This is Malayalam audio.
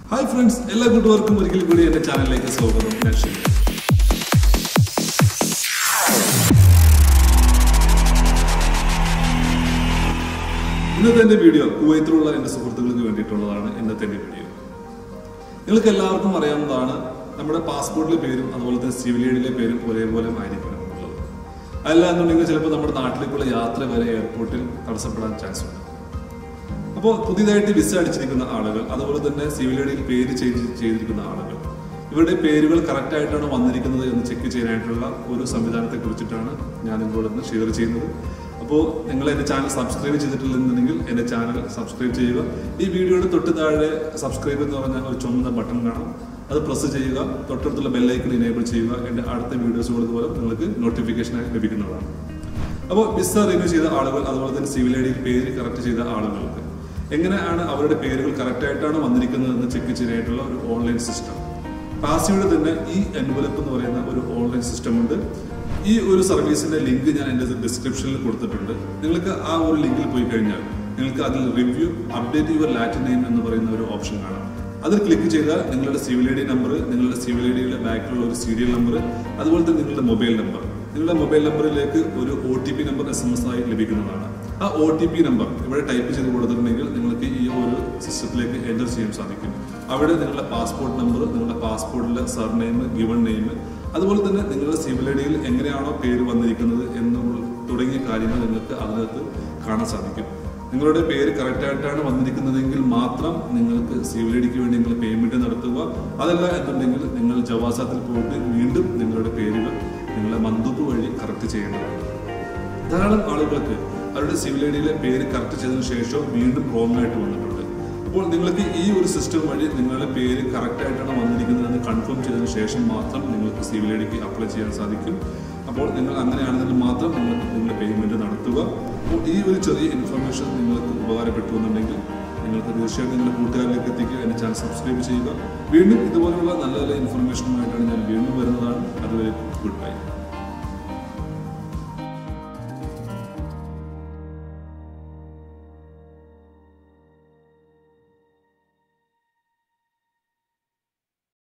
Hi friends, എല്ലാ കൂട്ടുകാർക്കും ഒരിക്കൽ കൂടി എൻ്റെ ചാനലിലേക്ക് സ്വാഗതം. ഇന്നത്തെ എൻ്റെ വീഡിയോ കുവൈത്തിലുള്ള എൻ്റെ സുഹൃത്തുക്കൾക്ക് വേണ്ടിയിട്ടുള്ളതാണ്. ഇന്നത്തെ എൻ്റെ വീഡിയോ നിങ്ങൾക്ക് എല്ലാവർക്കും അറിയാവുന്നതാണ്, നമ്മുടെ പാസ്പോർട്ടിലെ പേരും അതുപോലെ തന്നെ സിവിൽ ഐഡിയിലെ പേരും ഒരേപോലെ ആയിരിക്കണം എന്നുള്ളത്. അല്ല എന്നുണ്ടെങ്കിൽ ചിലപ്പോൾ നമ്മുടെ നാട്ടിലേക്കുള്ള യാത്ര വരെ എയർപോർട്ടിൽ തടസ്സപ്പെടാൻ ചാൻസ് ഉണ്ട്. അപ്പോൾ പുതിയതായിട്ട് വിസ അടിച്ചിരിക്കുന്ന ആളുകൾ, അതുപോലെ തന്നെ സിവിൽ ഐഡിയിൽ പേര് ചെയ്തിരിക്കുന്ന ആളുകൾ, ഇവരുടെ പേരുകൾ കറക്റ്റായിട്ടാണ് വന്നിരിക്കുന്നത് എന്ന് ചെക്ക് ചെയ്യാനായിട്ടുള്ള ഒരു സംവിധാനത്തെ കുറിച്ചിട്ടാണ് ഞാൻ നിങ്ങളോട് ഇന്ന് ഷെയർ ചെയ്യുന്നത്. അപ്പോൾ നിങ്ങൾ എൻ്റെ ചാനൽ സബ്സ്ക്രൈബ് ചെയ്തിട്ടില്ലെന്നുണ്ടെങ്കിൽ എൻ്റെ ചാനൽ സബ്സ്ക്രൈബ് ചെയ്യുക. ഈ വീഡിയോയുടെ തൊട്ട് താഴെ സബ്സ്ക്രൈബ് എന്ന് പറഞ്ഞ ഒരു ചുമന്ന ബട്ടൺ കാണാം, അത് പ്രസ് ചെയ്യുക. തൊട്ടടുത്തുള്ള ബെല്ലൈക്കൺ എനേബിൾ ചെയ്യുക. എൻ്റെ അടുത്ത വീഡിയോസുകൾ ഇതുപോലെ നിങ്ങൾക്ക് നോട്ടിഫിക്കേഷനായി ലഭിക്കുന്നതാണ്. അപ്പോൾ വിസ റിന്യൂ ചെയ്ത ആളുകൾ, അതുപോലെ തന്നെ സിവിൽ ഐഡിയിൽ പേര് കറക്റ്റ് ചെയ്ത ആളുകൾക്ക് എങ്ങനെയാണ് അവരുടെ പേരുകൾ കറക്റ്റായിട്ടാണ് വന്നിരിക്കുന്നതെന്ന് ചെക്ക് ചെയ്യാനായിട്ടുള്ള ഒരു ഓൺലൈൻ സിസ്റ്റം, പാസിയുടെ തന്നെ e-Envelop എന്ന് പറയുന്ന ഒരു ഓൺലൈൻ സിസ്റ്റം ഉണ്ട്. ഈ ഒരു സർവീസിന്റെ ലിങ്ക് ഞാൻ എൻ്റെ ഡിസ്ക്രിപ്ഷനിൽ കൊടുത്തിട്ടുണ്ട്. നിങ്ങൾക്ക് ആ ഒരു ലിങ്കിൽ പോയി കഴിഞ്ഞാൽ നിങ്ങൾക്ക് അതിൽ review update your Latin name എന്ന് പറയുന്ന ഒരു ഓപ്ഷൻ കാണാം. അതിൽ ക്ലിക്ക് ചെയ്താൽ നിങ്ങളുടെ സിവിൽ ഐ ഡി നമ്പർ, നിങ്ങളുടെ സിവിൽ ഐ ഡിയുടെ ബാക്കിലുള്ള ഒരു സീരിയൽ നമ്പർ, അതുപോലെ തന്നെ നിങ്ങളുടെ മൊബൈൽ നമ്പറിലേക്ക് ഒരു OTP നമ്പർ SMS ആയി ലഭിക്കുന്നതാണ്. ആ OTP നമ്പർ ഇവിടെ ടൈപ്പ് ചെയ്ത് കൊടുത്തിട്ടുണ്ടെങ്കിൽ നിങ്ങൾക്ക് ഈ ഒരു സിസ്റ്റത്തിലേക്ക് എൻ്റർ ചെയ്യാൻ സാധിക്കും. അവിടെ നിങ്ങളുടെ പാസ്പോർട്ട് നമ്പർ, നിങ്ങളുടെ പാസ്പോർട്ടിലെ സർനെയിം, ഗിവൺ നെയിം, അതുപോലെ തന്നെ നിങ്ങളുടെ സിവിൽ ഐ ഡിയിൽ എങ്ങനെയാണോ പേര് വന്നിരിക്കുന്നത് എന്നുള്ള തുടങ്ങിയ കാര്യങ്ങൾ നിങ്ങൾക്ക് അതിനകത്ത് കാണാൻ സാധിക്കും. നിങ്ങളുടെ പേര് കറക്റ്റായിട്ടാണ് വന്നിരിക്കുന്നതെങ്കിൽ മാത്രം നിങ്ങൾക്ക് സിവിൽ ഐ ഡിക്ക് വേണ്ടി നിങ്ങൾ പേയ്മെൻറ്റ് നടത്തുക. അതല്ല എന്നുണ്ടെങ്കിൽ നിങ്ങൾ ജവാസാത്തിൽ പോയിട്ട് വീണ്ടും നിങ്ങളുടെ പേരുകൾ നിങ്ങളുടെ മന്ദൂപ്പ് വഴി കറക്റ്റ് ചെയ്യേണ്ടതാണ്. ധാരാളം ആളുകൾക്ക് അവരുടെ സിവിൽ ഐ ഡിയിലെ പേര് കറക്റ്റ് ചെയ്തതിനു ശേഷം വീണ്ടും റോങ് ആയിട്ട് വന്നിട്ടുണ്ട്. അപ്പോൾ നിങ്ങൾക്ക് ഈ ഒരു സിസ്റ്റം വഴി നിങ്ങളുടെ പേര് കറക്റ്റായിട്ടാണ് വന്നിരിക്കുന്നതെന്ന് കൺഫേം ചെയ്തതിനു ശേഷം മാത്രം നിങ്ങൾക്ക് സിവിൽ ഐ ഡിക്ക് അപ്ലൈ ചെയ്യാൻ സാധിക്കും. അപ്പോൾ നിങ്ങൾ അങ്ങനെയാണെന്നെങ്കിൽ മാത്രം നിങ്ങൾക്ക് നിങ്ങളുടെ പേയ്മെൻറ്റ് നടത്തുക. അപ്പോൾ ഈ ഒരു ചെറിയ ഇൻഫർമേഷൻ നിങ്ങൾക്ക് ഉപകാരപ്പെട്ടു എന്നുണ്ടെങ്കിൽ നിങ്ങൾക്ക് തീർച്ചയായിട്ടും നിങ്ങളുടെ കൂട്ടുകാരിലേക്ക് എത്തിക്കുക. എൻ്റെ ചാനൽ സബ്സ്ക്രൈബ് ചെയ്യുക. വീണ്ടും ഇതുപോലുള്ള നല്ല നല്ല ഇൻഫർമേഷനുമായിട്ടാണ് ഞാൻ വീണ്ടും വരുന്നതാണ്. അതുവരെ ഗുഡ് ബൈ.